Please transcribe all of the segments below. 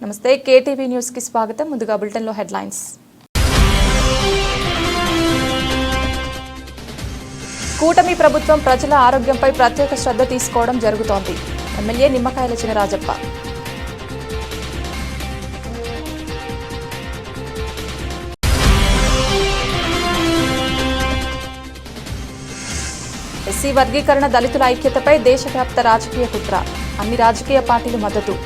నమస్తే KTV news కి స్వాగతం. ముందుగా బులెటిన్ లో హెడ్లైన్స్. కూటమి ప్రభుత్వం ప్రజల ఆరోగ్యంపై ప్రత్యేక శ్రద్ధ తీసుకోవడం జరుగుతోంది. ఎమ్మెల్యే నిమ్మకాయల చినరాజప్ప. ఎస్సీ వర్గీకరణ దళితుల ఐక్యతపై దేశవ్యాప్త రాజకీయ కుట్ర. అన్ని రాజకీయ పార్టీలు మద్దతు.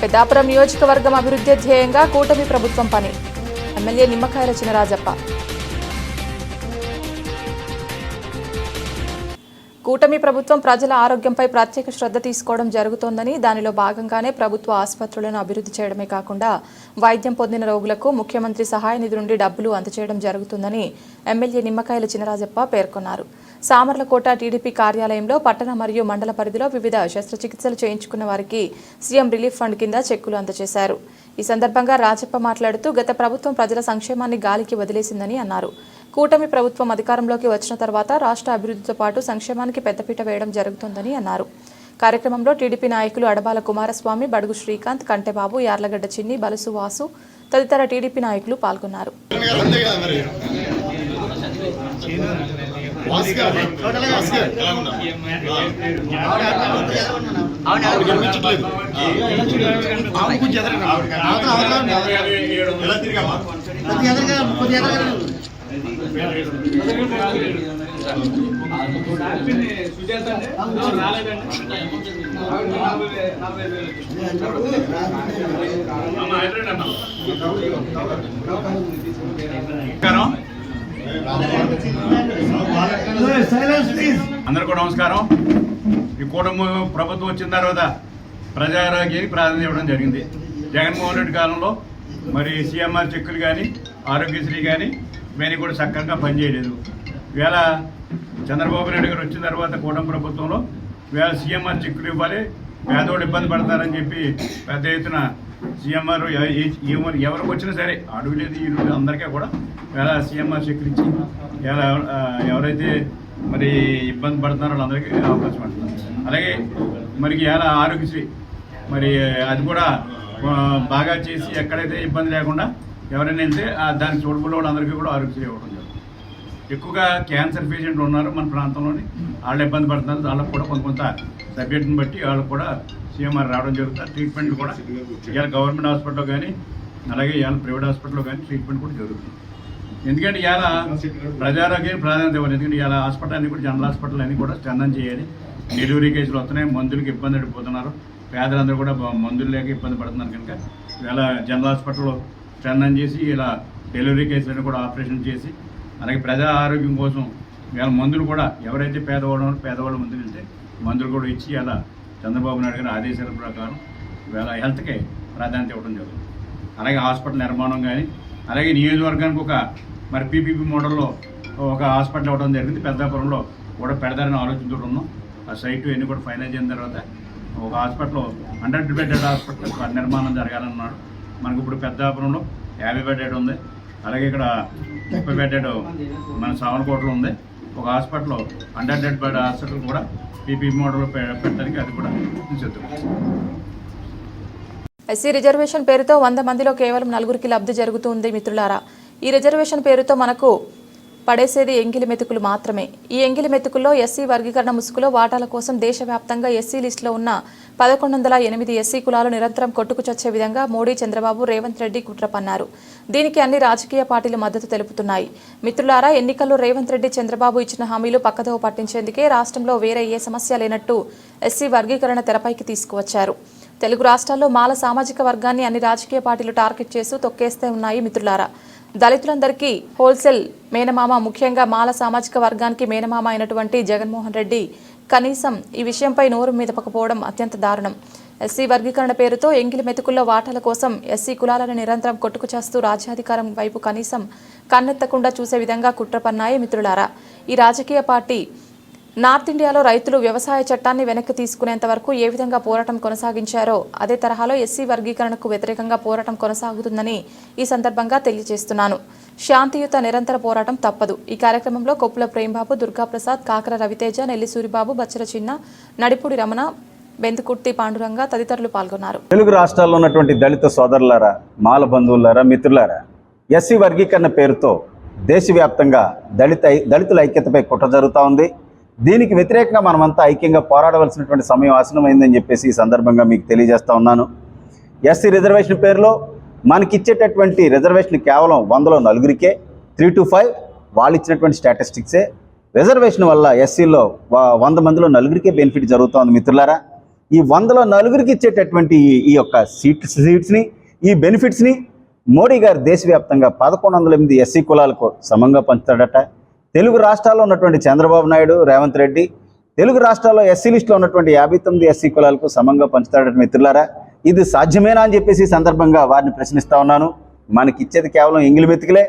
పెద్దాపురం నియోజకవర్గం అభివృద్ధి ధ్యేయంగా కూటమి ప్రభుత్వం పని. ఎమ్మెల్యే నిమ్మకాయల చినరాజప్ప. కూటమి ప్రభుత్వం ప్రజల ఆరోగ్యంపై ప్రత్యేక శ్రద్ధ తీసుకోవడం జరుగుతోందని, దానిలో భాగంగానే ప్రభుత్వ ఆసుపత్రులను అభివృద్ధి చేయడమే కాకుండా వైద్యం పొందిన రోగులకు ముఖ్యమంత్రి సహాయ నిధి నుండి డబ్బులు అందజేయడం జరుగుతుందని ఎమ్మెల్యే నిమ్మకాయల చినరాజప్ప పేర్కొన్నారు. సామర్లకోట టీడీపీ కార్యాలయంలో పట్టణ మరియు మండల పరిధిలో వివిధ శస్త్రచికిత్సలు చేయించుకున్న వారికి సీఎం రిలీఫ్ ఫండ్ కింద చెక్కులు అందజేశారు. ఈ సందర్భంగా రాజప్ప మాట్లాడుతూ గత ప్రభుత్వం ప్రజల సంక్షేమాన్ని గాలికి వదిలేసిందని అన్నారు. కూటమి ప్రభుత్వం అధికారంలోకి వచ్చిన తర్వాత రాష్ట్ర అభివృద్ధితో పాటు సంక్షేమానికి పెద్దపీట వేయడం జరుగుతోందని అన్నారు. కార్యక్రమంలో టీడీపీ నాయకులు అడబాల కుమారస్వామి, బడుగు శ్రీకాంత్, కంటెబాబు, యార్లగడ్డ చిన్ని, బలుసు వాసు తదితర టీడీపీ నాయకులు పాల్గొన్నారు. అందరికీ నమస్కారం. ఈ కూటమి ప్రభుత్వం వచ్చిన తర్వాత ప్రజారోగ్యానికి ప్రాధాన్యత ఇవ్వడం జరిగింది. జగన్మోహన్ రెడ్డి కాలంలో మరి సీఎంఆర్ చెక్కులు కానీ ఆరోగ్యశ్రీ కానీ ఇవన్నీ కూడా చక్కగా పనిచేయలేదు. ఇవాళ చంద్రబాబు నాయుడు గారు వచ్చిన తర్వాత కూటమి ప్రభుత్వంలో ఇవాళ సీఎంఆర్ చెక్కులు ఇవ్వాలి, పేదవాళ్ళు ఇబ్బంది పడతారని చెప్పి పెద్ద ఎత్తున సీఎంఆర్ ఎవరికి వచ్చినా సరే అడవులేదు ఈరోజు అందరికీ కూడా ఇవాళ సీఎంఆర్ చెక్కులు ఇచ్చి ఇవాళ ఎవరైతే మరి ఇబ్బంది పడుతున్నారో వాళ్ళందరికీ అవకాశం పడుతున్నారు. అలాగే మరి ఇవాళ ఆరోగ్యశ్రీ మరి అది కూడా బాగా చేసి ఎక్కడైతే ఇబ్బంది లేకుండా ఎవరైనా వెళ్తే దానికి చూడబుల్లో వాళ్ళందరికీ కూడా ఆరోగ్యశ్రీ ఇవ్వడం జరుగుతుంది. ఎక్కువగా క్యాన్సర్ పేషెంట్లు ఉన్నారు మన ప్రాంతంలోని, వాళ్ళు ఇబ్బంది పడుతున్నారు. వాళ్ళకు కూడా కొంత సబ్జెక్ట్ని బట్టి వాళ్ళకు కూడా సీఎంఆర్ రావడం జరుగుతుంది. ట్రీట్మెంట్ కూడా ఇవాళ గవర్నమెంట్ హాస్పిటల్లో కానీ అలాగే ఇవాళ ప్రైవేట్ హాస్పిటల్లో కానీ ట్రీట్మెంట్ కూడా జరుగుతుంది. ఎందుకంటే ఇవాళ ప్రజారోగ్యానికి ప్రాధాన్యత ఇవ్వాలి. ఎందుకంటే ఇవాళ హాస్పిటల్ అన్నీ కూడా జనరల్ హాస్పిటల్ అన్నీ కూడా స్ట్రెంథన్ చేయాలి. డెలివరీ కేసులు వస్తున్నాయి, మందులకు ఇబ్బంది పడిపోతున్నారు, పేదలందరూ కూడా మందులు లేక ఇబ్బంది పడుతున్నారు. కనుక ఇవాళ జనరల్ హాస్పిటల్లో స్ట్రెంథన్ చేసి ఇలా డెలివరీ కేసులను కూడా ఆపరేషన్ చేసి అలాగే ప్రజా ఆరోగ్యం కోసం ఇవాళ మందులు కూడా ఎవరైతే పేదవాళ్ళు మందులు వెళ్తే మందులు కూడా ఇచ్చి ఇలా చంద్రబాబు నాయుడు గారి ఆదేశాల ప్రకారం ఇవాళ హెల్త్కే ప్రాధాన్యత ఇవ్వడం జరుగుతుంది. అలాగే హాస్పిటల్ నిర్మాణం కానీ అలాగే నియోజకవర్గానికి ఒక మరి పీపీపీ మోడల్లో ఒక హాస్పిటల్ ఇవ్వడం జరిగింది. పెద్దాపురంలో కూడా పెడతారని ఆలోచనతో ఉన్నాం. ఆ సైట్ ఇవన్నీ కూడా ఫైనల్ చేసిన తర్వాత ఒక హాస్పిటల్ 100 బెడెడ్ హాస్పిటల్ నిర్మాణం జరగాలన్నాడు. మనకు ఇప్పుడు పెద్దాపురంలో 50 బెడెడ్ ఉంది. అలాగే ఇక్కడ 30 బెడెడ్ మన సామర్లకోటలో ఉంది. ఒక హాస్పిటల్ 100 బెడ్ హాస్పిటల్ కూడా పీపీ మోడల్లో పెట్టడానికి అది కూడా సిద్ధం. ఎస్సీ రిజర్వేషన్ పేరుతో 100 మందిలో కేవలం 4కి లబ్ధి జరుగుతుంది. మిత్రులారా, ఈ రిజర్వేషన్ పేరుతో మనకు పడేసేది ఎంగిలి మెతుకులు మాత్రమే. ఈ ఎంగిలి మెతుకుల్లో ఎస్సీ వర్గీకరణ ముసుగులో వాటాల కోసం దేశవ్యాప్తంగా ఎస్సీ లిస్టులో ఉన్న 1108 ఎస్సీ కులాలు నిరంతరం కొట్టుకు చచ్చే విధంగా మోడీ, చంద్రబాబు, రేవంత్ రెడ్డి కుట్ర పన్నారు. దీనికి అన్ని రాజకీయ పార్టీలు మద్దతు తెలుపుతున్నాయి. మిత్రులారా, ఎన్నికల్లో రేవంత్ రెడ్డి, చంద్రబాబు ఇచ్చిన హామీలు పక్కదోవ పట్టించేందుకే రాష్ట్రంలో వేరే ఏ సమస్య లేనట్టు ఎస్సీ వర్గీకరణ తెరపైకి తీసుకువచ్చారు. తెలుగు రాష్ట్రాల్లో మాల సామాజిక వర్గాన్ని అన్ని రాజకీయ పార్టీలు టార్గెట్ చేస్తూ తొక్కేస్తే ఉన్నాయి. మిత్రులారా, దళితులందరికీ హోల్సేల్ మేనమామ, ముఖ్యంగా మాల సామాజిక వర్గానికి మేనమామ అయినటువంటి జగన్మోహన్ రెడ్డి కనీసం ఈ విషయంపై నోరు మెదపకపోవడం అత్యంత దారుణం. ఎస్సీ వర్గీకరణ పేరుతో ఎంగిలి మెతుకుల్లో వాటాల కోసం ఎస్సీ కులాలను నిరంతరం కొట్టుకు చేస్తూ రాజ్యాధికారం వైపు కనీసం కన్నెత్తకుండా చూసే విధంగా కుట్ర పన్నాయి. మిత్రులారా, ఈ రాజకీయ పార్టీ నార్త్ ఇండియాలో రైతులు వ్యవసాయ చట్టాన్ని వెనక్కి తీసుకునేంత వరకు ఏ విధంగా పోరాటం కొనసాగించారో అదే తరహాలో ఎస్సీ వర్గీకరణకు వ్యతిరేకంగా పోరాటం కొనసాగుతుందని ఈ సందర్భంగా తెలియజేస్తున్నాను. శాంతియుత నిరంతర పోరాటం తప్పదు. ఈ కార్యక్రమంలో కొప్పుల ప్రేమబాబు, దుర్గాప్రసాద్, కాకర రవితేజ, నెల్లి సూరిబాబు, బచ్చర చిన్న, నడిపూడి రమణ, బెందుకుర్తి పాండురంగ తదితరులు పాల్గొన్నారు. తెలుగు రాష్ట్రాల్లో ఉన్నటువంటి దళిత సోదరులారా, మాల బంధువులారా, మిత్రులారా, ఎస్సీ వర్గీకరణ పేరుతో దేశవ్యాప్తంగా దళితుల ఐక్యతపై కుట్ర జరుగుతూ ఉంది. దీనికి వ్యతిరేకంగా మనమంతా ఐక్యంగా పోరాడవలసినటువంటి సమయం ఆసన్నమైందని చెప్పేసి ఈ సందర్భంగా మీకు తెలియజేస్తా ఉన్నాను. ఎస్సీ రిజర్వేషన్ పేరులో మనకిచ్చేటటువంటి రిజర్వేషన్ కేవలం 100లో 4 3 to 5 వాళ్ళు ఇచ్చినటువంటి స్టాటిస్టిక్సే. రిజర్వేషన్ వల్ల ఎస్సీలో 100 మందిలో 4 బెనిఫిట్ జరుగుతోంది. మిత్రులారా, ఈ 100లో 4 ఇచ్చేటటువంటి ఈ యొక్క సీట్స్ని, ఈ బెనిఫిట్స్ని మోడీ గారు దేశవ్యాప్తంగా 1108 ఎస్సీ కులాలకు సమంగా పంచుతాడట. తెలుగు రాష్ట్రాల్లో ఉన్నటువంటి చంద్రబాబు నాయుడు, రేవంత్ రెడ్డి తెలుగు రాష్ట్రాల్లో ఎస్సీ లిస్టులో ఉన్నటువంటి 59 ఎస్సీ కులాలకు సమంగా పంచుతాడట. మిత్రులారా, ఇది సాధ్యమేనా అని చెప్పేసి ఈ సందర్భంగా వారిని ప్రశ్నిస్తా ఉన్నాను. మనకి ఇచ్చేది కేవలం ఎంగిలి మెతుకులే.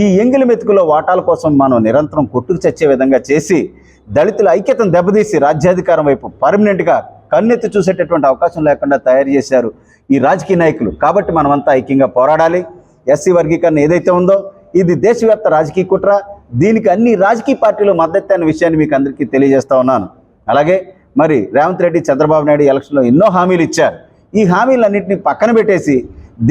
ఈ ఎంగిలి మెతుకులో వాటాల కోసం మనం నిరంతరం కొట్టుకు చచ్చే విధంగా చేసి దళితుల ఐక్యతను దెబ్బతీసి రాజ్యాధికారం వైపు పర్మనెంట్గా కన్నెత్తి చూసేటటువంటి అవకాశం లేకుండా తయారు చేశారు ఈ రాజకీయ నాయకులు. కాబట్టి మనమంతా ఐక్యంగా పోరాడాలి. ఎస్సీ వర్గీకరణ ఏదైతే ఉందో ఇది దేశవ్యాప్త రాజకీయ కుట్ర. దీనికి అన్ని రాజకీయ పార్టీలు మద్దతు అనే విషయాన్ని మీకు అందరికీ తెలియజేస్తా ఉన్నాను. అలాగే మరి రేవంత్ రెడ్డి, చంద్రబాబు నాయుడు ఎలక్షన్లో ఎన్నో హామీలు ఇచ్చారు. ఈ హామీలన్నింటినీ పక్కన పెట్టేసి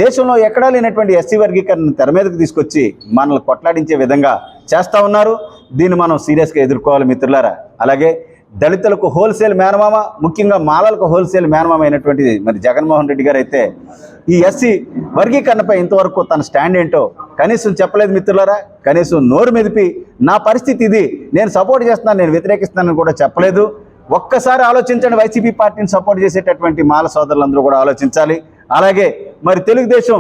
దేశంలో ఎక్కడా లేనటువంటి ఎస్సీ వర్గీకరణను తెర మీదకు తీసుకొచ్చి మనల్ని కొట్లాడించే విధంగా చేస్తూ ఉన్నారు. దీన్ని మనం సీరియస్గా ఎదుర్కోవాలి మిత్రులారా. అలాగే దళితులకు హోల్సేల్ మేనమామ, ముఖ్యంగా మాలలకు హోల్సేల్ మేనమామ అయినటువంటి మరి జగన్మోహన్ రెడ్డి గారు అయితే ఈ ఎస్సీ వర్గీకరణపై ఇంతవరకు తన స్టాండ్ ఏంటో కనీసం చెప్పలేదు మిత్రులారా. కనీసం నోరు మెదిపి నా పరిస్థితి ఇది, నేను సపోర్ట్ చేస్తున్నాను, నేను వ్యతిరేకిస్తున్నానని కూడా చెప్పలేదు. ఒక్కసారి ఆలోచించండి. వైసీపీ పార్టీని సపోర్ట్ చేసేటటువంటి మాల సోదరులందరూ కూడా ఆలోచించాలి. అలాగే మరి తెలుగుదేశం,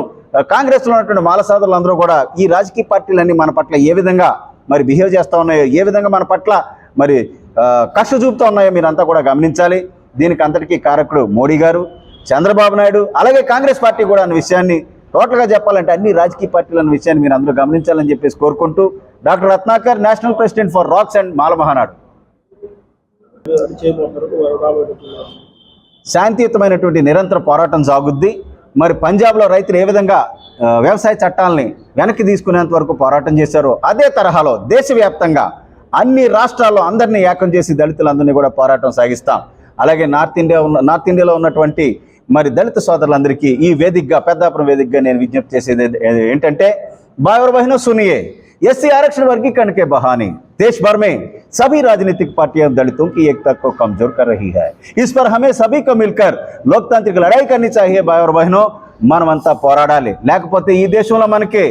కాంగ్రెస్లో ఉన్నటువంటి మాల సోదరులందరూ కూడా ఈ రాజకీయ పార్టీలన్నీ మన పట్ల ఏ విధంగా మరి బిహేవ్ చేస్తూ ఉన్నాయో, ఏ విధంగా మన పట్ల మరి కష్ట చూపుతూ ఉన్నాయో మీరంతా కూడా గమనించాలి. దీనికి అంతటికీ కారకుడు మోడీ గారు, చంద్రబాబు నాయుడు, అలాగే కాంగ్రెస్ పార్టీ కూడా అన్న విషయాన్ని టోటల్గా చెప్పాలంటే అన్ని రాజకీయ పార్టీలు అన్న విషయాన్ని మీరు అందరూ గమనించాలని చెప్పేసి కోరుకుంటూ doctor Ratnakar, national president for rocks and Mala Mahanadu. శాంతియుతమైనటువంటి నిరంతర పోరాటం సాగుద్ది. మరి పంజాబ్లో రైతులు ఏ విధంగా వ్యవసాయ చట్టాలని వెనక్కి తీసుకునేంత వరకు పోరాటం చేశారో అదే తరహాలో దేశవ్యాప్తంగా అన్ని రాష్ట్రాల్లో అందరినీ ఏకం చేసి దళితులందరినీ కూడా పోరాటం సాగిస్తాం. అలాగే నార్త్ ఇండియాలో ఉన్నటువంటి మరి దళిత సోదరులందరికీ ఈ వేదికగా, పెద్దాపురం వేదికగా నేను విజ్ఞప్తి చేసేది ఏంటంటే, भाई और बहनों सुनिए, एससी आरक्षण वर्गीकरण के बहाने देश भर में सभी राजनीतिक पार्टियां दलितों की एकता को कमजोर कर रही है. इस पर हमें सभी को मिलकर लोकतांत्रिक लड़ाई करनी चाहिए. भाई और बहनों, మనమంతా పోరాడాలి. లేకపోతే ఈ దేశంలో మనకి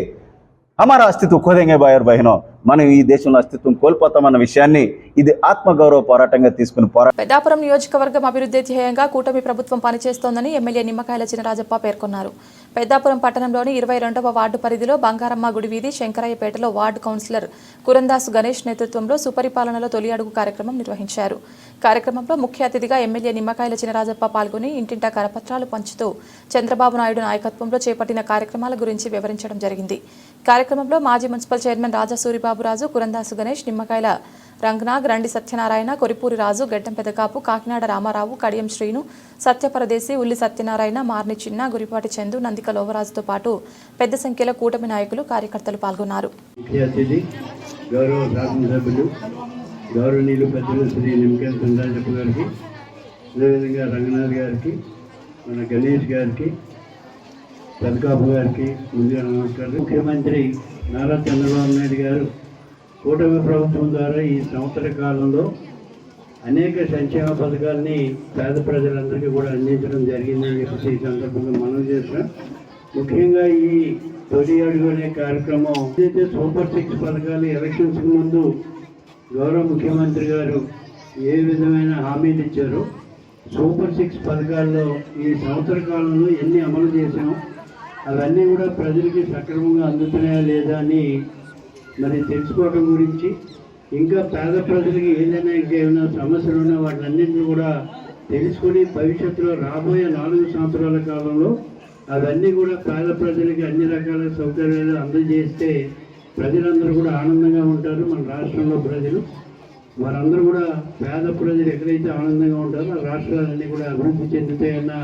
हमारा अस्तित्व खोदेंगे भाई और बहनों, మనం ఈ దేశంలో అస్తిత్వం కోల్పోతామన్న విషయాన్ని ఇది ఆత్మగౌరవ పోరాటంగా తీసుకుని పెద్దాపురం నియోజకవర్గం అభివృద్ధి ధ్యేయంగా కూటమి ప్రభుత్వం పనిచేస్తోందని ఎమ్మెల్యే నిమ్మకాయల చినరాజప్ప పేర్కొన్నారు. పెద్దాపురం పట్టణంలోని 22వ వార్డు పరిధిలో బంగారమ్మ గుడి వీధి, శంకరయ్యపేటలో వార్డు కౌన్సిలర్ కురందాసు గణేష్ నేతృత్వంలో సుపరిపాలనలో తొలి అడుగు కార్యక్రమం నిర్వహించారు. కార్యక్రమంలో ముఖ్య అతిథిగా ఎమ్మెల్యే నిమ్మకాయల చినరాజప్ప పాల్గొని ఇంటింటా కరపత్రాలు పంచుతూ చంద్రబాబు నాయుడు నాయకత్వంలో చేపట్టిన కార్యక్రమాల గురించి వివరించడం జరిగింది. కార్యక్రమంలో మాజీ మున్సిపల్ చైర్మన్ రాజా సూరిబాబురాజు, కురందాసు గణేష్, నిమ్మకాయల రంగనాగ్, రండి సత్యనారాయణ, కొరిపూరి రాజు, గడ్డం పెదకాపు, కాకినాడ రామారావు, కడియం శ్రీను, సత్యపరదేశి, ఉల్లి సత్యనారాయణ, మార్ని చిన్న, గురిపాటి చందు, నందిక లోవరాజుతో పాటు పెద్ద సంఖ్యలో కూటమి నాయకులు, కార్యకర్తలు పాల్గొన్నారు. గౌరవనీయులు పెద్దలు శ్రీ నిమ్మకాయల చినరాజప్ప గారికి, అదేవిధంగా రంగనాథ్ గారికి, మన గణేష్ గారికి, పెదకాపు గారికి ముందుగా నమస్కారం. ముఖ్యమంత్రి నారా చంద్రబాబు నాయుడు గారు కూటమి ప్రభుత్వం ద్వారా ఈ సంవత్సర కాలంలో అనేక సంక్షేమ పథకాలని పేద ప్రజలందరికీ కూడా అందించడం జరిగిందని చెప్పేసి ఈ సందర్భంగా మనం చేస్తాం. ముఖ్యంగా ఈ తొలి అడుగు అనే కార్యక్రమం ఏదైతే సూపర్ 6 పథకాలు ఎలక్షన్స్కి ముందు గౌరవ ముఖ్యమంత్రి గారు ఏ విధమైన హామీలు ఇచ్చారో, సూపర్ 6 పథకాల్లో ఈ సంవత్సర కాలంలో ఎన్ని అమలు చేసాం, అవన్నీ కూడా ప్రజలకి సక్రమంగా అందుతున్నాయా లేదా అని మరి తెలుసుకోవడం గురించి, ఇంకా పేద ప్రజలకి ఏమైనా సమస్యలు ఉన్నా వాటిలన్నింటినీ కూడా తెలుసుకొని భవిష్యత్తులో రాబోయే 4 సంవత్సరాల కాలంలో అవన్నీ కూడా పేద ప్రజలకి అన్ని రకాల సౌకర్యాలు అందజేస్తే ప్రజలందరూ కూడా ఆనందంగా ఉంటారు. మన రాష్ట్రంలో ప్రజలు వారందరూ కూడా పేద ప్రజలు ఎక్కడైతే ఆనందంగా ఉంటారో ఆ రాష్ట్రాలన్నీ కూడా అభివృద్ధి చెందుతాయన్న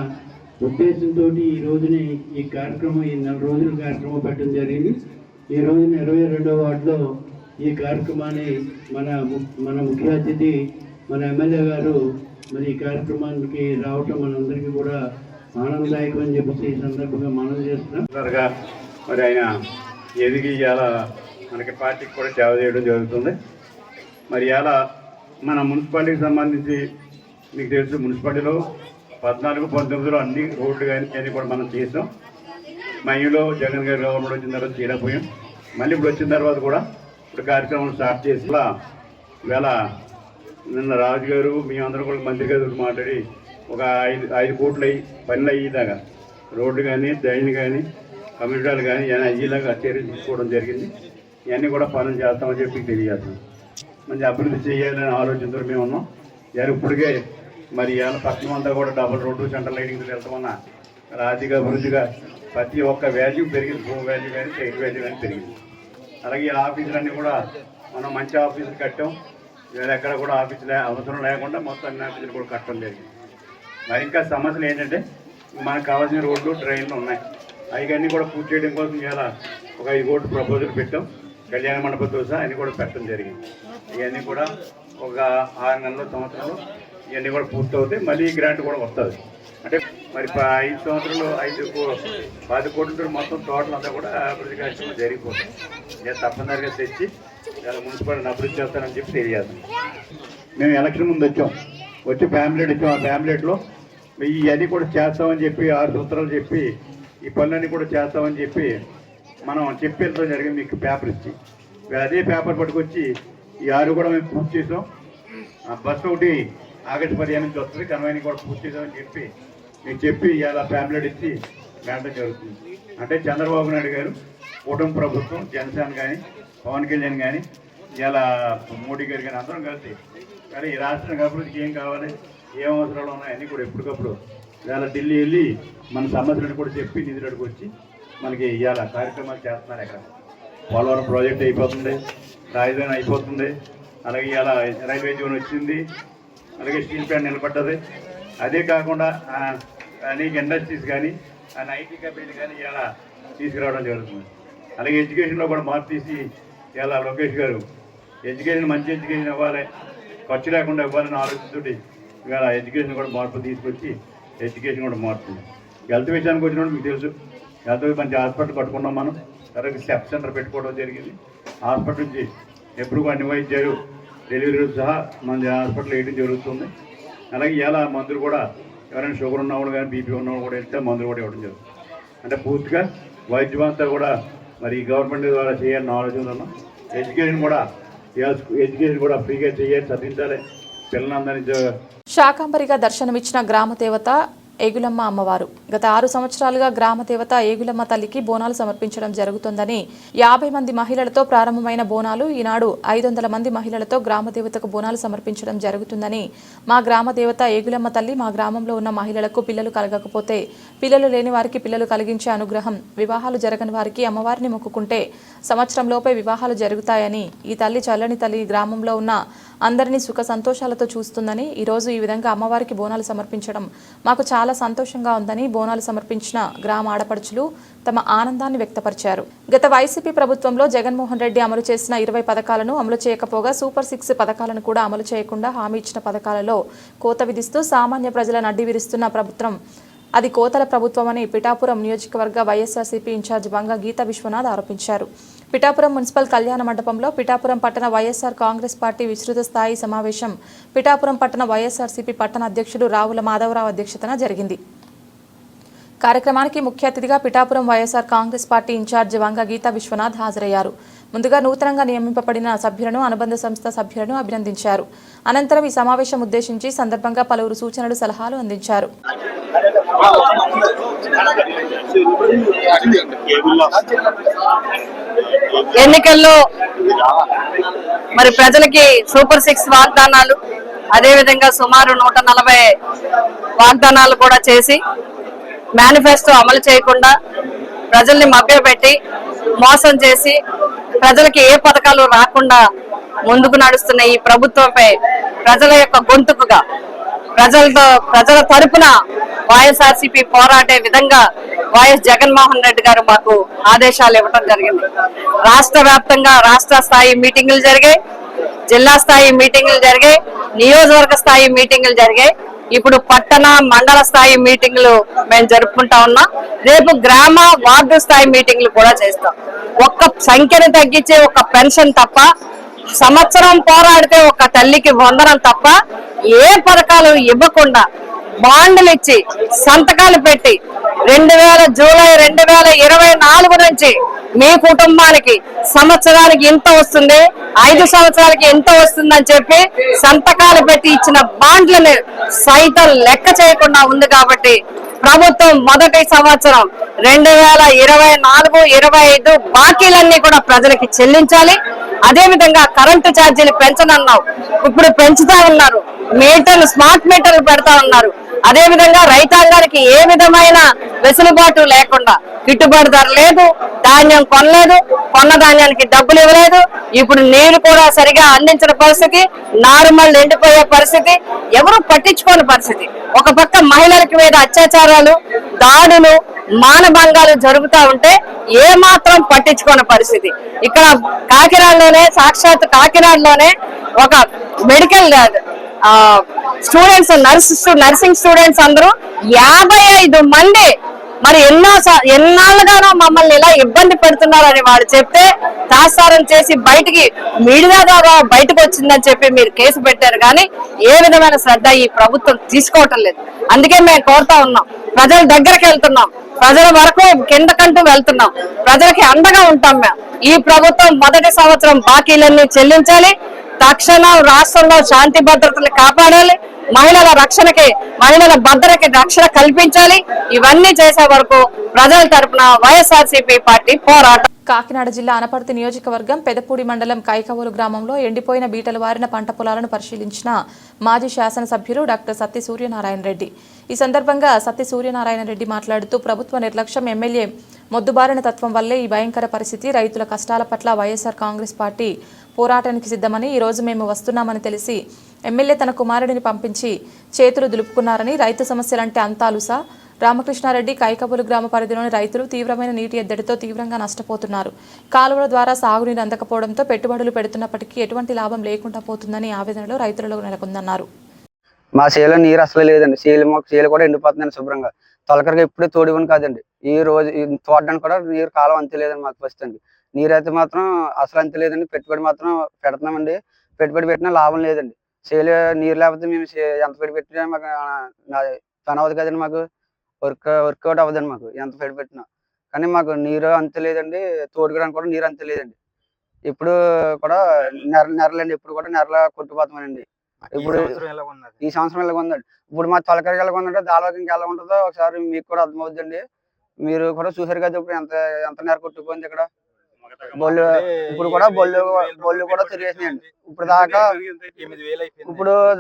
ఉద్దేశంతో ఈ రోజుని ఈ కార్యక్రమం, ఈ 4 రోజుల కార్యక్రమం పెట్టడం జరిగింది. ఈ రోజున 22వ వార్డులో ఈ కార్యక్రమాన్ని మన ముఖ్య అతిథి మన ఎమ్మెల్యే గారు మరి ఈ కార్యక్రమానికి రావటం మనందరికీ కూడా ఆనందదాయకం అని చెప్పేసి ఈ సందర్భంగా మనం చేస్తున్నాం. మరి ఆయన ఎదిగి ఇలా మనకి పార్టీకి కూడా సేవ చేయడం జరుగుతుంది. మరి ఇలా మన మున్సిపాలిటీకి సంబంధించి మీకు తెలుసు, మున్సిపాలిటీలో 14-19లో అన్ని రోడ్లు కానీ అన్నీ కూడా మనం చేసాం. మహిళలో జగన్ గారి గవర్నమెంట్ వచ్చిన తర్వాత చేయలేకపోయాం. మళ్ళీ ఇప్పుడు వచ్చిన తర్వాత కూడా ఇప్పుడు కార్యక్రమం స్టార్ట్ చేసి ఇవాళ నిన్న రాజు గారు మేమందరం కూడా మంత్రి గారు మాట్లాడి ఒక 5 కోట్లు పనులు అయ్యేదాకా రోడ్లు కానీ డ్రైన్ కానీ కమ్యూనిటీలు కానీ ఏమైనా అయ్యేలాగా చర్యలు తీసుకోవడం జరిగింది. ఇవన్నీ కూడా పనులు చేస్తామని చెప్పి తెలియజేస్తాం. మంచి అభివృద్ధి చేయాలని ఆలోచనతో మేము ఉన్నాం. ఇప్పటికే మరి ఇవాళ పట్టణం అంతా కూడా డబుల్ రోడ్డు, సెంట్రల్ లైటింగ్తో వెళ్తామన్నా ఆర్థిక అభివృద్ధిగా ప్రతి ఒక్క వాల్యూ పెరిగింది. భూమి వాల్యూ కానీ సైడ్ వాల్యూ కానీ పెరిగింది. అలాగే ఆఫీసులన్నీ కూడా మనం మంచి ఆఫీసులు కట్టాం. వేరే ఎక్కడ కూడా ఆఫీసులు అవసరం లేకుండా మొత్తం అన్ని ఆఫీసులు కూడా కట్టడం జరిగింది. మరి ఇంకా సమస్యలు ఏంటంటే మనకు కావాల్సిన రోడ్లు, ట్రైన్లు ఉన్నాయి. అవన్నీ కూడా పూర్తి చేయడం కోసం ఇవాళ ఒక 5 కోట్ల ప్రపోజల్ పెట్టాం. కళ్యాణ మండపంతో సహా అన్నీ కూడా పెట్టడం జరిగింది. ఇవన్నీ కూడా ఒక 6 నెలల సంవత్సరంలో ఇవన్నీ కూడా పూర్తి అవుతాయి. మళ్ళీ గ్రాంట్ కూడా వస్తుంది. అంటే మరి 5 సంవత్సరాలు 10 కోట్లతో మొత్తం టోటల్ అంతా కూడా అభివృద్ధి కార్యక్రమం జరిగిపోతుంది. నేను తప్పనిసరిగా తెచ్చి ఇలా మున్సిపాలిటీని అభివృద్ధి చేస్తానని చెప్పి తెలియజేస్తాను. మేము ఎలక్షన్ ముందు వచ్చి ఫ్యామిలీట్ ఇచ్చాం. ఆ ఫ్యామిలీట్లో ఇవన్నీ కూడా చేస్తామని చెప్పి 6 సూత్రాలు చెప్పి ఈ పనులన్నీ కూడా చేస్తామని చెప్పి మనం చెప్పి వెళ్ళడం జరిగింది. మీకు పేపర్ ఇచ్చి అదే పేపర్ పట్టుకొచ్చి ఈ 6 కూడా మేము పూర్తి చేసాం. బస్సు ఒకటి ఆగస్టు 15 నుంచి వస్తుంది, కన్వైని కూడా పూర్తి చేసామని చెప్పి మీకు చెప్పి ఇలా ఫ్యామిలీట్ ఇచ్చి వెళ్ళడం జరుగుతుంది. అంటే చంద్రబాబు నాయుడు గారు, కూటమి ప్రభుత్వం, జనసేన కానీ, పవన్ కళ్యాణ్ కానీ, ఇలా మోడీ గారు కానీ అందరం కలిసి కానీ ఈ రాష్ట్రానికి అభివృద్ధికి ఏం కావాలి, ఏం అవసరాలు ఉన్నాయి అన్నీ కూడా ఎప్పటికప్పుడు ఇలా ఢిల్లీ వెళ్ళి మన సమస్యలను కూడా చెప్పి నిధులకు వచ్చి మనకి ఇవాళ కార్యక్రమాలు చేస్తున్నారు. ఎక్కడ పోలవరం ప్రాజెక్ట్ అయిపోతుంది, రాజధాని అయిపోతుంది, అలాగే ఇవాళ రైల్వే జోన్ వచ్చింది, అలాగే స్టీల్ ప్లాంట్ నిలబడ్డది. అదే కాకుండా అనేక ఇండస్ట్రీస్ కానీ ఐటీ కంపెనీలు కానీ ఇవాళ తీసుకురావడం జరుగుతుంది. అలాగే ఎడ్యుకేషన్లో కూడా మార్పు తీసి ఇవాళ లోకేష్ గారు ఎడ్యుకేషన్ మంచి ఎడ్యుకేషన్ ఇవ్వాలి, ఖర్చు లేకుండా ఇవ్వాలని ఆలోచనతోటి ఇవాళ ఎడ్యుకేషన్ కూడా మార్పు తీసుకొచ్చి ఎడ్యుకేషన్ కూడా మారుతుంది. హెల్త్ విషయానికి వచ్చినప్పుడు మీకు తెలుసు, హెల్త్ మంచి హాస్పిటల్ కట్టుకున్నాం. మనం తర్వాత స్టెప్ సెంటర్ పెట్టుకోవడం జరిగింది. హాస్పిటల్ నుంచి ఎప్పుడు అన్ని వైద్యాలు డెలివరీలు సహా మన హాస్పిటల్ వేయడం జరుగుతుంది. అలాగే ఇలా మందులు కూడా ఎవరైనా షుగర్ ఉన్నవాళ్ళు కానీ బీపీ ఉన్నవాళ్ళు కూడా వెళ్తే మందులు కూడా ఇవ్వడం జరుగుతుంది. అంటే పూర్తిగా వైద్యం అంతా కూడా మరి గవర్నమెంట్ ద్వారా చేయాలని ఆలోచన ఉన్నాం. ఎడ్యుకేషన్ కూడా ఫ్రీగా చేయాలి, చదివించాలి పిల్లలందరినీ. శాకంబరిగా దర్శనమిచ్చిన గ్రామ దేవత ఏగులమ్మ అమ్మవారు. గత 6 సంవత్సరాలుగా గ్రామ దేవత ఏగులమ్మ తల్లికి బోనాలు సమర్పించడం జరుగుతుందని 50 మంది మహిళలతో ప్రారంభమైన బోనాలు ఈనాడు 500 మంది మహిళలతో గ్రామ దేవతకు బోనాలు సమర్పించడం జరుగుతుందని, మా గ్రామ దేవత ఏగులమ్మ తల్లి మా గ్రామంలో ఉన్న మహిళలకు పిల్లలు కలగకపోతే, పిల్లలు లేని వారికి పిల్లలు కలిగించే అనుగ్రహం, వివాహాలు జరగని వారికి అమ్మవారిని మొక్కుకుంటే సంవత్సరంలోపే వివాహాలు జరుగుతాయని, ఈ తల్లి చల్లని తల్లి గ్రామంలో ఉన్న అందరినీ సుఖ సంతోషాలతో చూస్తుందని, ఈరోజు ఈ విధంగా అమ్మవారికి బోనాలు సమర్పించడం మాకు చాలా సంతోషంగా ఉందని బోనాలు సమర్పించిన గ్రామ ఆడపడుచులు తమ ఆనందాన్ని వ్యక్తపరిచారు. గత వైసీపీ ప్రభుత్వంలో జగన్మోహన్ రెడ్డి అమలు చేసిన 20 పథకాలను అమలు చేయకపోగా సూపర్ 6 పథకాలను కూడా అమలు చేయకుండా హామీ ఇచ్చిన పథకాలలో కోత విధిస్తూ సామాన్య ప్రజల నడ్డి విరుస్తున్న ప్రభుత్వం అది కోతల ప్రభుత్వమని పిఠాపురం నియోజకవర్గ వైఎస్ఆర్సీపీ ఇన్ఛార్జ్ బంగా గీతా విశ్వనాథ్ ఆరోపించారు. పిఠాపురం మున్సిపల్ కళ్యాణ మండపంలో పిఠాపురం పట్టణ వైఎస్ఆర్ కాంగ్రెస్ పార్టీ విస్తృత స్థాయి సమావేశం పిఠాపురం పట్టణ వైఎస్ఆర్సీపీ పట్టణ అధ్యక్షుడు రావుల మాధవరావు అధ్యక్షతన జరిగింది. కార్యక్రమానికి ముఖ్య అతిథిగా పిఠాపురం వైఎస్ఆర్ కాంగ్రెస్ పార్టీ ఇన్ఛార్జ్ వంగ గీతా విశ్వనాథ్ హాజరయ్యారు. ముందుగా నూతనంగా నియమింపబడిన సభ్యులను, అనుబంధ సంస్థ సభ్యులను అభినందించారు. అనంతరం ఈ సమావేశం ఉద్దేశించి సందర్భంగా పలువురు సూచనలు, సలహాలు అందించారు. ఎన్నికల్లో మరి ప్రజలకి సూపర్ 6 వాగ్దానాలు, అదేవిధంగా సుమారు 140 వాగ్దానాలు కూడా చేసి మేనిఫెస్టో అమలు చేయకుండా ప్రజల్ని మభ్యపెట్టి మోసం చేసి ప్రజలకి ఏ పథకాలు రాకుండా ముందుకు నడుస్తున్న ఈ ప్రభుత్వంపై ప్రజల యొక్క గొంతుకుగా ప్రజల తరపున వైఎస్ఆర్సీపీ పోరాడే విధంగా వైఎస్ జగన్మోహన్ రెడ్డి గారు మాకు ఆదేశాలు ఇవ్వడం జరిగింది. రాష్ట్ర వ్యాప్తంగా రాష్ట్ర స్థాయి మీటింగులు జరిగాయి, జిల్లా స్థాయి మీటింగులు జరిగాయి, నియోజకవర్గ స్థాయి మీటింగులు జరిగాయి. ఇప్పుడు పట్టణ మండల స్థాయి మీటింగులు మేము జరుపుకుంటా ఉన్నాం. రేపు గ్రామ వార్డు స్థాయి మీటింగులు కూడా చేస్తాం. ఒక్క సంఖ్యను తగ్గించే ఒక పెన్షన్ తప్ప, సంవత్సరం పోరాడితే ఒక తల్లికి వందనం తప్ప ఏ పథకాలు ఇవ్వకుండా బాండ్లు ఇచ్చి సంతకాలు పెట్టి జూలై 2024 నుంచి మీ కుటుంబానికి సంవత్సరానికి ఇంత వస్తుంది, 5 సంవత్సరాలకి ఎంత వస్తుందని చెప్పి సంతకాలు పెట్టి ఇచ్చిన బాండ్లను సైతం లెక్క చేయకుండా ఉంది. కాబట్టి ప్రభుత్వం మొదటి సంవత్సరం 2024-25 బాకీలన్నీ కూడా ప్రజలకి చెల్లించాలి. అదే విధంగా కరెంటు ఛార్జీలు పెంచనన్నావు, ఇప్పుడు పెంచుతా ఉన్నారు. మీటర్లు స్మార్ట్ మీటర్లు పెడతా ఉన్నారు. అదే విధంగా రైతాంగానికి ఏ విధమైన వెసులుబాటు లేకుండా గిట్టుబాటు ధర లేదు, ధాన్యం కొనలేదు, కొన్న ధాన్యానికి డబ్బులు ఇవ్వలేదు. ఇప్పుడు నీరు కూడా సరిగా అందించిన పరిస్థితి, నారుమళ్ళు ఎండిపోయే పరిస్థితి, ఎవరు పట్టించుకోని పరిస్థితి. ఒక పక్క మహిళలకి మీద అత్యాచారాలు, దాడులు, మానభంగాలు జరుగుతూ ఉంటే ఏ మాత్రం పట్టించుకోని పరిస్థితి. ఇక్కడ కాకినాడలోనే, సాక్షాత్ కాకినాడలోనే ఒక మెడికల్ స్టూడెంట్స్, నర్సింగ్ స్టూడెంట్స్ అందరూ 55 మంది మరి ఎన్నాళ్ళుగానో మమ్మల్ని ఇలా ఇబ్బంది పెడుతున్నారని వాడు చెప్తే తాత్సారం చేసి మీడియా ద్వారా బయటకు వచ్చిందని చెప్పి మీరు కేసు పెట్టారు. కానీ ఏ విధమైన శ్రద్ధ ఈ ప్రభుత్వం తీసుకోవటం లేదు. అందుకే మేము కోరుతా ఉన్నాం, ప్రజల దగ్గరికి వెళ్తున్నాం, ప్రజల వరకు కిందకంటూ వెళ్తున్నాం, ప్రజలకి అండగా ఉంటాం. మేము ఈ ప్రభుత్వం మొదటి సంవత్సరం బాకీలన్నీ చెల్లించాలి, తక్షణం రాష్ట్రంలో శాంతి భద్రతలు కాపాడాలి, మహిళల భద్రతకి రక్షణ కల్పించాలి. ఇవన్నీ చేసే వరకు ప్రజల తరపున వైఎస్ఆర్సీపీ పార్టీ పోరాటం. కాకినాడ జిల్లా అనపర్తి నియోజకవర్గం పెదపూడి మండలం కైకవోలు గ్రామంలో ఎండిపోయిన బీటలు వారిన పంట పొలాలను పరిశీలించిన మాజీ శాసనసభ్యులు డాక్టర్ సత్తి సూర్యనారాయణ రెడ్డి. ఈ సందర్భంగా సత్తి సూర్యనారాయణ రెడ్డి మాట్లాడుతూ ప్రభుత్వ నిర్లక్ష్యం, ఎమ్మెల్యే మొద్దుబారిన తత్వం వల్లే ఈ భయంకర పరిస్థితి. రైతుల కష్టాల పట్ల వైఎస్ఆర్ కాంగ్రెస్ పార్టీ పోరాటానికి సిద్ధమని, ఈ రోజు మేము వస్తున్నామని తెలిసి ఎమ్మెల్యే తన కుమారుడిని పంపించి చేతులు దులుపుకున్నారని, రైతు సమస్యలంటే అంతాలుసా. రామకృష్ణారెడ్డి కైకబులు గ్రామ పరిధిలోని రైతులు తీవ్రమైన నీటి ఎద్దడితో తీవ్రంగా నష్టపోతున్నారు. కాలువల ద్వారా సాగునీరు అందకపోవడంతో పెట్టుబడులు పెడుతున్నప్పటికీ ఎటువంటి లాభం లేకుండా పోతుందని ఆవేదనలో రైతులలో నెలకొందన్నారు. మా చేలో నీరు అసలు లేదండి. చేలు కూడా ఎండిపోతుందండి శుభ్రంగా. తొలకరగా ఎప్పుడే తోడివని కాదండి, ఈ రోజు తోడడానికి కూడా నీరు కాలం అంతే లేదండి. మాకు ఫస్ట్ అండి నీరు అయితే మాత్రం అసలు అంతే లేదండి. పెట్టుబడి మాత్రం పెడుతున్నామండి, పెట్టుబడి పెట్టినా లాభం లేదండి. చేలు నీరు లేకపోతే మేము ఎంత పెట్టుబడి పెట్టినా మాకు పని అవ్వదు కదండి. మాకు వర్కౌట్ అవ్వదండి మాకు ఎంత పెట్టుబడి పెట్టినా. కానీ మాకు నీరు అంతే లేదండి, తోడుకోవడానికి కూడా నీరు అంతే లేదండి. ఇప్పుడు కూడా నెరలండి, ఇప్పుడు కూడా నెరల కొట్టుపోతామనండి. ఇప్పుడు ఈ సంవత్సరం ఎలా ఉందండి. ఇప్పుడు మా తొలకరికి ఎలా ఉందంటే దాదాపు ఇంకా ఎలా ఉంటుందో ఒకసారి మీకు కూడా అర్థమవుతుందండి. మీరు కూడా చూసారు కదా ఇప్పుడు ఎంత నెర కొట్టుకుపోయింది ఇక్కడ. ఇప్పుడు కూడా బొల్లు కూడా తిరిగేసినాయండి. ఇప్పుడు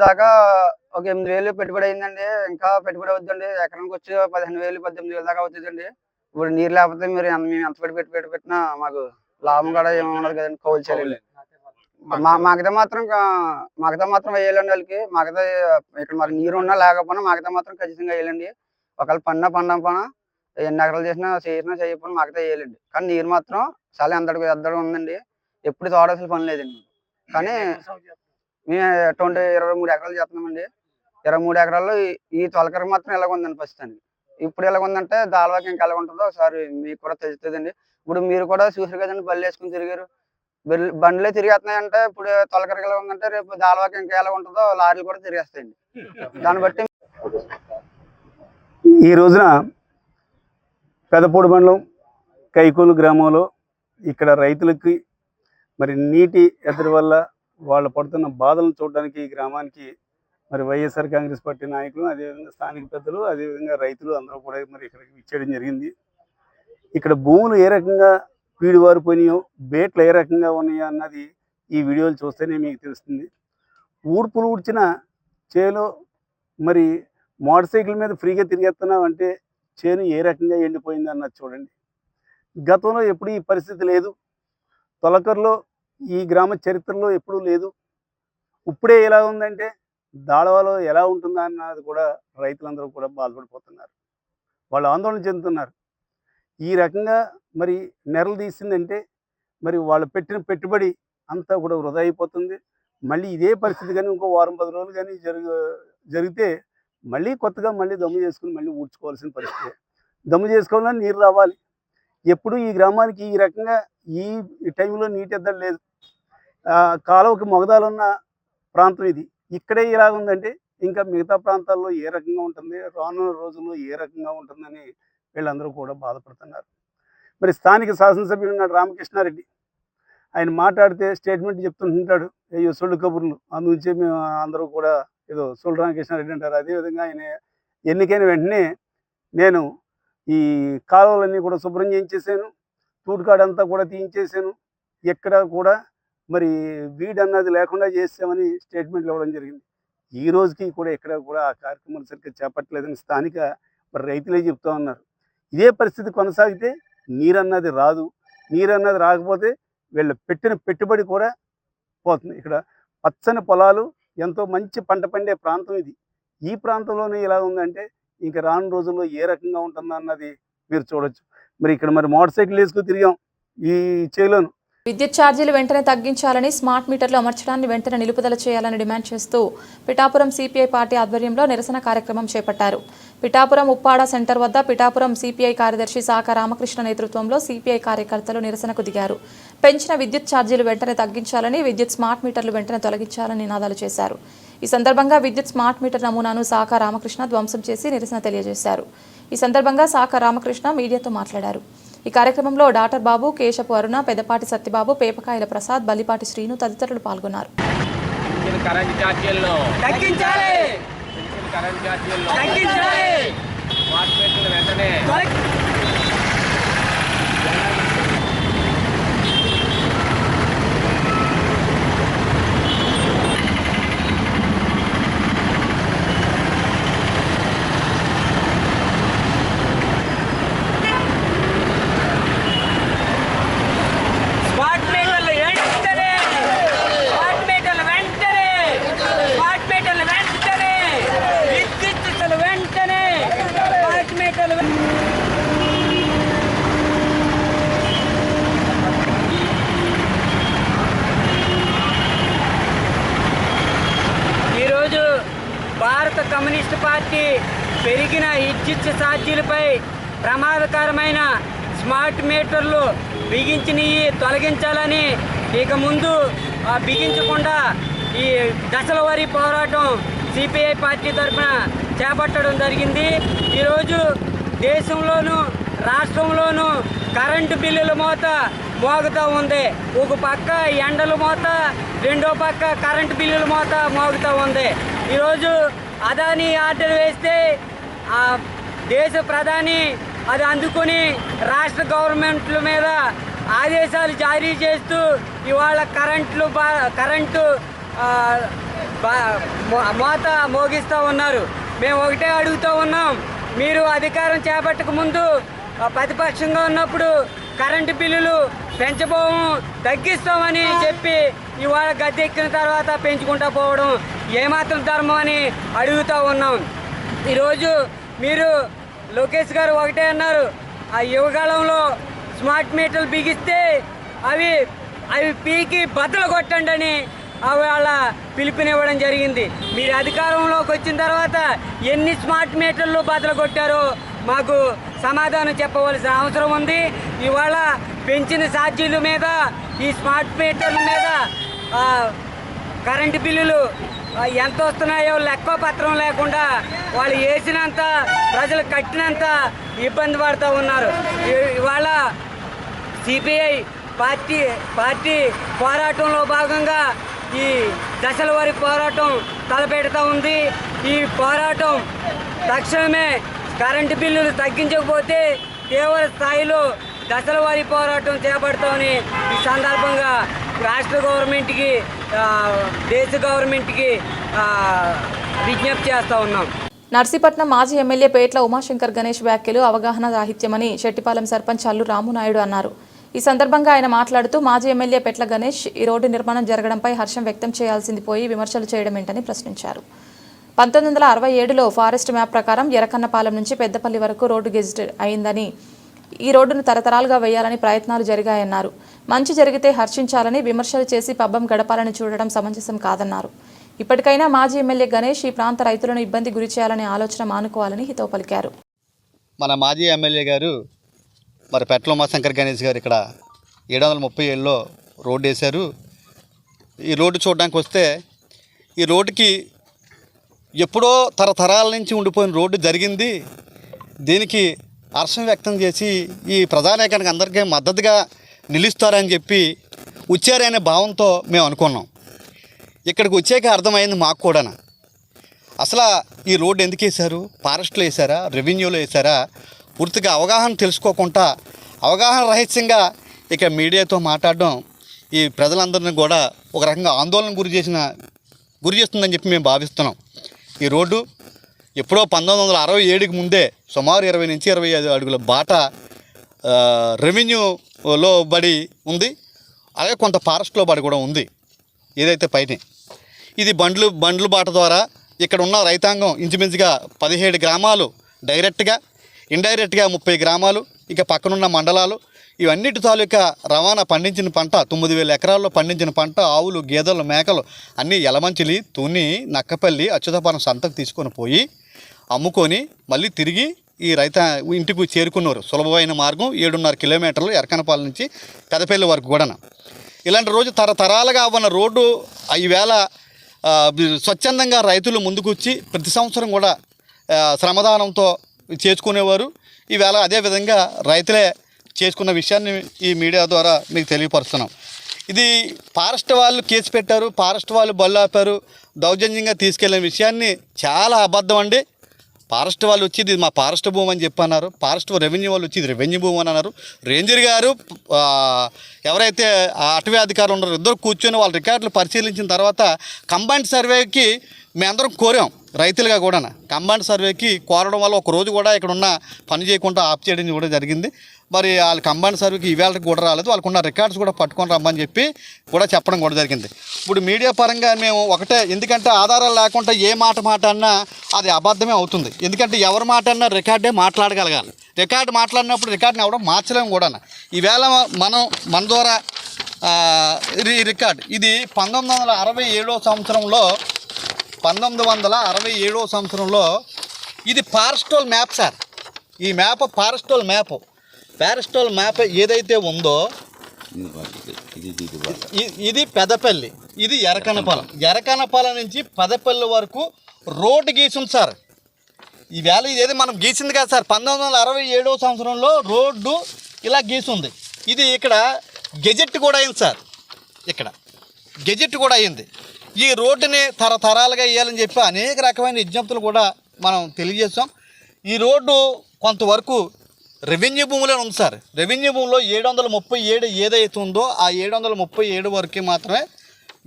దాకా ఒక 8,000 పెట్టుబడి అయిందండి. ఇంకా పెట్టుబడి అవుతుందండి. ఎకరానికి వచ్చి 15,000 18,000 దాకా అవుతుందండి. ఇప్పుడు నీరు లేకపోతే మేము ఎంత పెట్టుబడి పెట్టినా మాకు లాభం కూడా ఏమన్నది కదండి. కౌలు చేయాలి మాకైతే మాత్రం వేయాలండి వాళ్ళకి. మాకైతే ఇక్కడ మరి నీరు ఉన్నా లేకపోయినా మాకైతే మాత్రం ఖచ్చితంగా వేయాలండి. ఒకవేళ పండం ఎన్ని ఎకరాలు చేసినా చేయకపోయినా మాకైతే వేయాలండి. కానీ నీరు మాత్రం చాలా ఎద్దడం ఉందండి. ఎప్పుడు తోడాల్సిన పని లేదండి. కానీ మేము 23 ఎకరాలు చేస్తున్నామండి. 23 ఎకరాల్లో ఈ తొలకర మాత్రం ఎలాగ ఉందండి ఫస్ట్ అండి. ఇప్పుడు ఎలాగ ఉందంటే దాదాపు ఇంకా ఎలా ఉంటుందో ఒకసారి మీకు కూడా తెలుస్తుందండి. ఇప్పుడు మీరు కూడా చూసారు కదండి, బళ్ళు వేసుకుని తిరిగారు. బండ్లే తిరిగేస్తున్నాయంటే ఇప్పుడు తొలకరకి ఎలా ఉందంటే రేపు దాదాపు ఇంకా ఎలా ఉంటుందో లారీలు కూడా తిరిగేస్తాయండి. దాన్ని బట్టి ఈ రోజున పెదపూడి మండలం కైకోలు గ్రామంలో ఇక్కడ రైతులకి మరి నీటి ఎద్దడి వల్ల వాళ్ళు పడుతున్న బాధలను చూడడానికి ఈ గ్రామానికి మరి వైఎస్ఆర్ కాంగ్రెస్ పార్టీ నాయకులు, అదేవిధంగా స్థానిక పెద్దలు, అదేవిధంగా రైతులు అందరూ కూడా మరి ఇక్కడికి ఇచ్చేయడం జరిగింది. ఇక్కడ భూములు ఏ రకంగా పీడివారిపోయినాయో, బేట్లు ఏ రకంగా ఉన్నాయో అన్నది ఈ వీడియోలు చూస్తేనే మీకు తెలుస్తుంది. ఊడ్పులు ఊడ్చిన చేలో మరి మోటార్ సైకిల్ మీద ఫ్రీగా తిరిగేస్తున్నాం అంటే చేను ఏ రకంగా ఎండిపోయింది అన్నది చూడండి. గతంలో ఎప్పుడు ఈ పరిస్థితి లేదు. తొలకరలో ఈ గ్రామ చరిత్రలో ఎప్పుడూ లేదు. ఇప్పుడే ఎలా ఉందంటే దాళవాలో ఎలా ఉంటుందా అన్నది కూడా రైతులందరూ కూడా బాధపడిపోతున్నారు. వాళ్ళు ఆందోళన చెందుతున్నారు. ఈ రకంగా మరి నెరలు తీసిందంటే మరి వాళ్ళు పెట్టిన పెట్టుబడి అంతా కూడా వృధా అయిపోతుంది. మళ్ళీ ఇదే పరిస్థితి కానీ ఇంకో వారం 10 రోజులు కానీ జరిగితే మళ్ళీ కొత్తగా మళ్ళీ దమ్ము చేసుకుని మళ్ళీ ఊడ్చుకోవాల్సిన పరిస్థితి. దమ్ము చేసుకోవాలని నీరు రావాలి. ఎప్పుడు ఈ గ్రామానికి ఈ రకంగా ఈ టైంలో నీటి ఎద్దడి లేదు. కాలువకి మొగదాలున్న ప్రాంతం ఇది. ఇక్కడే ఇలా ఉందంటే ఇంకా మిగతా ప్రాంతాల్లో ఏ రకంగా ఉంటుంది, రానున్న రోజుల్లో ఏ రకంగా ఉంటుందని వీళ్ళందరూ కూడా బాధపడుతున్నారు. మరి స్థానిక శాసనసభ్యుడు ఉన్నాడు రామకృష్ణారెడ్డి. ఆయన మాట్లాడితే స్టేట్మెంట్ చెప్తుంటాడు, అయ్యో సొల్లు కబుర్లు. అందుంచే మేము అందరూ కూడా ఏదో సొల్లు రామకృష్ణారెడ్డి అంటారు. అదేవిధంగా ఆయన ఎన్నికైన వెంటనే నేను ఈ కాలువలన్నీ కూడా శుభ్రం చేయించేసాను, తూటుకాడంతా కూడా తీయించేసాను, ఎక్కడ కూడా మరి వీడన్నది లేకుండా చేసామని స్టేట్మెంట్లు ఇవ్వడం జరిగింది. ఈ రోజుకి కూడా ఎక్కడ కూడా ఆ కార్యక్రమాలు సరిగ్గా చేపట్టలేదని స్థానిక మరి రైతులే చెప్తా ఉన్నారు. ఇదే పరిస్థితి కొనసాగితే నీరన్నది రాదు. నీరన్నది రాకపోతే వీళ్ళు పెట్టిన పెట్టుబడి కూడా పోతుంది. ఇక్కడ పచ్చని పొలాలు, ఎంతో మంచి పంట పండే ప్రాంతం ఇది. ఈ ప్రాంతంలోనే ఇలా ఉందంటే ఇంకా రాను రోజుల్లో ఏ రకంగా ఉంటుందో అన్నది మీరు చూడొచ్చు. మరి ఇక్కడ మరి మోటార్ సైకిల్ వేసుకుని తిరిగాం ఈ చేలోను. విద్యుత్ ఛార్జీలు వెంటనే తగ్గించాలని, స్మార్ట్ మీటర్లు అమర్చడాన్ని వెంటనే నిలుపుదల చేయాలని డిమాండ్ చేస్తూ పిఠాపురం సిపిఐ పార్టీ ఆధ్వర్యంలో నిరసన కార్యక్రమం చేపట్టారు. పిఠాపురం ఉప్పాడ సెంటర్ వద్ద పిఠాపురం సిపిఐ కార్యదర్శి సాక రామకృష్ణ నేతృత్వంలో సిపిఐ కార్యకర్తలు నిరసనకు దిగారు. పెంచిన విద్యుత్ ఛార్జీలు వెంటనే తగ్గించాలని, విద్యుత్ స్మార్ట్ మీటర్లు వెంటనే తొలగించాలని నినాదాలు చేశారు. ఈ సందర్భంగా విద్యుత్ స్మార్ట్ మీటర్ నమూనాను సాక రామకృష్ణ ధ్వంసం చేసి నిరసన తెలియజేశారు. ఈ సందర్భంగా సాక రామకృష్ణ మీడియాతో మాట్లాడారు. ఈ కార్యక్రమంలో డాక్టర్ బాబు, కేశపు అరుణ, పెద్దపాటి సత్యబాబు, పేపకాయల ప్రసాద్, బల్లిపాటి శ్రీను తదితరులు పాల్గొన్నారు. ఈరోజు భారత కమ్యూనిస్టు పార్టీ పెరిగిన విద్యుత్ ఛార్జీలపై ప్రమాదకరమైన స్మార్ట్ మీటర్లు బిగించినవి తొలగించాలని, ఇక ముందు బిగించకుండా ఈ దశల వారీ పోరాటం సిపిఐ పార్టీ తరఫున చేపట్టడం జరిగింది. ఈరోజు దేశంలోనూ రాష్ట్రంలోనూ కరెంటు బిల్లుల మోత మోగుతూ ఉంది. ఒక పక్క ఎండల మోత, రెండో పక్క కరెంటు బిల్లుల మోత మోగుతూ ఉంది. ఈరోజు అదానీ ఆర్డర్ వేస్తే ఆ దేశ ప్రధాని అది అందుకుని రాష్ట్ర గవర్నమెంట్ల మీద ఆదేశాలు జారీ చేస్తూ ఇవాళ కరెంటు మోత మోగిస్తూ ఉన్నారు. మేము ఒకటే అడుగుతూ ఉన్నాం, మీరు అధికారం చేపట్టక ముందు ప్రతిపక్షంగా ఉన్నప్పుడు కరెంటు బిల్లులు పెంచబోము, తగ్గిస్తామని చెప్పి ఇవాళ గద్దెక్కిన తర్వాత పెంచుకుంటూ పోవడం ఏమాత్రం ధర్మం అని అడుగుతూ ఉన్నాం. ఈరోజు మీరు లోకేష్ గారు ఒకటే అన్నారు, ఆ యువకాలంలో స్మార్ట్ మీటర్లు బిగిస్తే అవి పీకి బద్దలు కొట్టండి అని వాళ్ళ పిలుపునివ్వడం జరిగింది. మీరు అధికారంలోకి వచ్చిన తర్వాత ఎన్ని స్మార్ట్ మీటర్లు బద్దలు కొట్టారో మాకు సమాధానం చెప్పవలసిన అవసరం ఉంది. ఇవాళ పెంచిన ఛార్జీల మీద, ఈ స్మార్ట్ మీటర్ల మీద కరెంటు బిల్లులు ఎంత వస్తున్నాయో లెక్క పత్రం లేకుండా వాళ్ళు వేసినంత, ప్రజలు కట్టినంత ఇబ్బంది పడుతూ ఉన్నారు. ఇవాళ సిపిఐ పార్టీ పోరాటంలో భాగంగా ఈ దశల వారి పోరాటం తలపెడుతూ ఉంది. ఈ పోరాటం తక్షణమే కరెంటు బిల్లులు తగ్గించకపోతే తీవ్ర స్థాయిలో దశల వారి పోరాటం చేపడతామని ఈ సందర్భంగా రాష్ట్ర గవర్నమెంట్కి, దేశ గవర్నమెంట్కి విజ్ఞప్తి చేస్తూ ఉన్నాం. నర్సీపట్నం మాజీ ఎమ్మెల్యే పేట్ల ఉమాశంకర్ గణేష్ వ్యాఖ్యలు అవగాహన రాహిత్యమని చెట్టిపాలెం సర్పంచ్ అల్లు రామునాయుడు అన్నారు. ఈ సందర్భంగా ఆయన మాట్లాడుతూ మాజీ ఎమ్మెల్యే పెట్ల గణేష్ ఈ రోడ్డు నిర్మాణం జరగడంపై హర్షం వ్యక్తం చేయాల్సింది పోయి విమర్శలు చేయడం ఏంటని ప్రశ్నించారు. 1967లో ఫారెస్ట్ మ్యాప్ ప్రకారం ఎరకన్నపాలెం నుంచి పెద్దపల్లి వరకు రోడ్డు గెజిట్ అయిందని, ఈ రోడ్డును తరతరాలుగా వేయాలని ప్రయత్నాలు జరిగాయన్నారు. మంచి జరిగితే హర్షించాలని, విమర్శలు చేసి పబ్బం గడపాలని చూడడం సమంజసం కాదన్నారు. ఇప్పటికైనా మాజీ ఎమ్మెల్యే గణేష్ ఈ ప్రాంత రైతులను ఇబ్బంది గురి చేయాలనే ఆలోచన మానుకోవాలని హితవు పలికారు. మన మాజీ ఎమ్మెల్యే గారు మరి పెట్ల ఉమాశంకర్ గణేష్ గారు ఇక్కడ 737లో రోడ్డు వేశారు. ఈ రోడ్డు చూడడానికి వస్తే ఈ రోడ్డుకి ఎప్పుడో తరతరాల నుంచి ఉండిపోయిన రోడ్డు జరిగింది. దీనికి హర్షం వ్యక్తం చేసి ఈ ప్రజానీకానికి అందరికీ మద్దతుగా నిలుస్తారని చెప్పి వచ్చారనే భావంతో మేము అనుకున్నాం. ఇక్కడికి వచ్చాక అర్థమైంది మాకు కూడా అసలు ఈ రోడ్డు ఎందుకు వేశారు, ఫారెస్ట్లో వేశారా, రెవెన్యూలో వేశారా, పూర్తిగా అవగాహన తెలుసుకోకుండా అవగాహన రహితంగా ఇక మీడియాతో మాట్లాడడం ఈ ప్రజలందరినీ కూడా ఒక రకంగా ఆందోళన గురి చేస్తుందని చెప్పి మేము భావిస్తున్నాం. ఈ రోడ్డు ఎప్పుడో 1967కి ముందే సుమారు 20 నుంచి 25 అడుగుల బాట రెవెన్యూలో బడి ఉంది, అలాగే కొంత ఫారెస్ట్లో బడి కూడా ఉంది. ఏదైతే పైన ఇది బండ్లు బాట ద్వారా ఇక్కడ ఉన్న రైతాంగం ఇంచుమించుగా 17 గ్రామాలు డైరెక్ట్గా, ఇండైరెక్ట్గా 30 గ్రామాలు, ఇక పక్కనున్న మండలాలు, ఇవన్నిటి తాలూకా రవాణా పండించిన పంట 9000 ఎకరాల్లో పండించిన పంట ఆవులు, గేదెలు, మేకలు అన్నీ యలమంచిలి, తుని, నక్కపల్లి, అచ్యుతపురం సంతకు తీసుకొని పోయి అమ్ముకొని మళ్ళీ తిరిగి ఈ ఇంటికి చేరుకున్నారు. సులభమైన మార్గం 7.5 కిలోమీటర్లు ఎరకనపాలెం నుంచి పెదపల్లి వరకు కూడా. ఇలాంటి రోజు తరతరాలుగా ఉన్న రోడ్డు ఈవేళ స్వచ్ఛందంగా రైతులు ముందుకు వచ్చి ప్రతి సంవత్సరం కూడా శ్రమదానంతో చేసుకునేవారు. ఈవేళ అదేవిధంగా రైతులే చేసుకున్న విషయాన్ని ఈ మీడియా ద్వారా మీకు తెలియపరుస్తున్నాం. ఇది ఫారెస్ట్ వాళ్ళు కేసు పెట్టారు, ఫారెస్ట్ వాళ్ళు బళ్ళు ఆపారు, దౌర్జన్యంగా తీసుకెళ్లిన విషయాన్ని చాలా అబద్ధం అండి. ఫారెస్ట్ వాళ్ళు వచ్చి ఇది మా ఫారెస్ట్ భూమి అని చెప్పి అన్నారు. ఫారెస్ట్ రెవెన్యూ వాళ్ళు వచ్చి ఇది రెవెన్యూ భూమి అని అన్నారు. రేంజర్ గారు ఎవరైతే అటవీ అధికారులు ఉన్నారో ఇద్దరు కూర్చొని వాళ్ళ రికార్డులు పరిశీలించిన తర్వాత కంబైన్డ్ సర్వేకి మేమందరం కోరాం. రైతులుగా కూడా కంబైన్డ్ సర్వేకి కోరడం వల్ల ఒక రోజు కూడా ఇక్కడ ఉన్న పని చేయకుండా ఆఫ్ చేయడం కూడా జరిగింది. మరి వాళ్ళు కంబైన్డ్ సర్వేకి ఈవేళకి కూడా రాలేదు, వాళ్ళకున్న రికార్డ్స్ కూడా పట్టుకొని రమ్మని చెప్పి కూడా చెప్పడం కూడా జరిగింది. ఇప్పుడు మీడియా పరంగా మేము ఒకటే, ఎందుకంటే ఆధారాలు లేకుండా ఏ మాట అన్నా అది అబద్ధమే అవుతుంది. ఎందుకంటే ఎవరి మాట అన్నా రికార్డే మాట్లాడగలగాలి. రికార్డు మాట్లాడినప్పుడు రికార్డుని ఎవడం మార్చలేము కూడా. ఈవేళ మన ద్వారా ఈ రికార్డ్ ఇది 1967 సంవత్సరంలో ఇది ఫారెస్టల్ మ్యాప్ సార్. ఈ మ్యాప్ ఫారెస్టల్ మ్యాప్ ఏదైతే ఉందో ఇది పెదపల్లి, ఇది ఎరకనపాలెం నుంచి పెదపల్లి వరకు రోడ్డు గీసింది సార్. ఈవేళ ఇదేది మనం గీసింది కదా సార్. 1967 సంవత్సరంలో రోడ్డు ఇలా గీసింది. ఇది ఇక్కడ గెజెట్ కూడా అయింది సార్. ఇక్కడ గెజెట్ కూడా అయింది. ఈ రోడ్డుని తరతరాలుగా వేయాలని చెప్పి అనేక రకమైన విజ్ఞప్తులు కూడా మనం తెలియజేస్తాం. ఈ రోడ్డు కొంతవరకు రెవెన్యూ భూమిలో ఉంది సార్. రెవెన్యూ భూమిలో 737 ఏదైతే ఉందో ఆ 737 వరకు మాత్రమే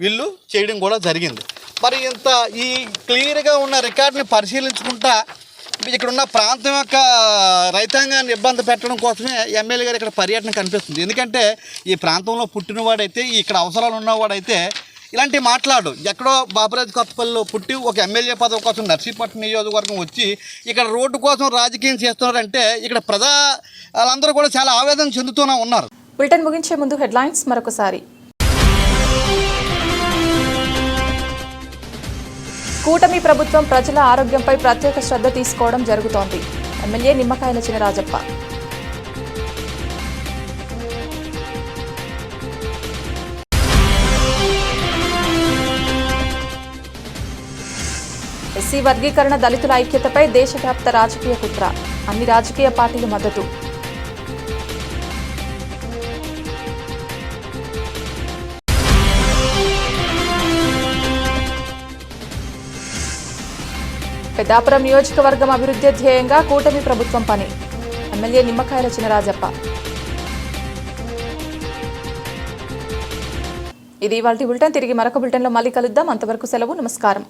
వీళ్ళు చేయడం కూడా జరిగింది. మరి ఇంత ఈ క్లియర్గా ఉన్న రికార్డుని పరిశీలించుకుంటా ఇక్కడున్న ప్రాంతం యొక్క రైతాంగాన్ని ఇబ్బంది పెట్టడం కోసమే ఎమ్మెల్యే గారు ఇక్కడ పర్యటన కనిపిస్తుంది. ఎందుకంటే ఈ ప్రాంతంలో పుట్టినవాడైతే, ఇక్కడ అవసరాలు ఉన్నవాడైతే ఇలాంటివి మాట్లాడు. ఎక్కడో బాబురాజు కొత్తపల్లిలో పుట్టి ఒక ఎమ్మెల్యే పదవి కోసం నర్సీపట్నం నియోజకవర్గం వచ్చి ఇక్కడ రోడ్డు కోసం రాజకీయం చేస్తున్నారంటే ఇక్కడ వాళ్ళందరూ కూడా చాలా ఆవేదన చెందుతూనే ఉన్నారు. బులెటిన్ ముగించే ముందు హెడ్లైన్స్ మరొకసారి. కూటమి ప్రభుత్వం ప్రజల ఆరోగ్యంపై ప్రత్యేక శ్రద్ధ తీసుకోవడం జరుగుతోంది. ఎమ్మెల్యే నిమ్మకాయల చినరాజప్ప. ఎస్సీ వర్గీకరణ దళితుల ఐక్యతపై దేశవ్యాప్త రాజకీయ కుట్ర. అన్ని రాజకీయ పార్టీలు మద్దతు. పెద్దాపురం నియోజకవర్గం అభివృద్ధి ధ్యేయంగా కూటమి ప్రభుత్వం పని. ఎమ్మెల్యే నిమ్మకాయల చినరాజప్ప. ఇది ఇవాల్టి బులెటిన్. తిరిగి మరొక బులెటిన్లో మళ్ళీ కలుద్దాం. అంతవరకు సెలవు. నమస్కారం.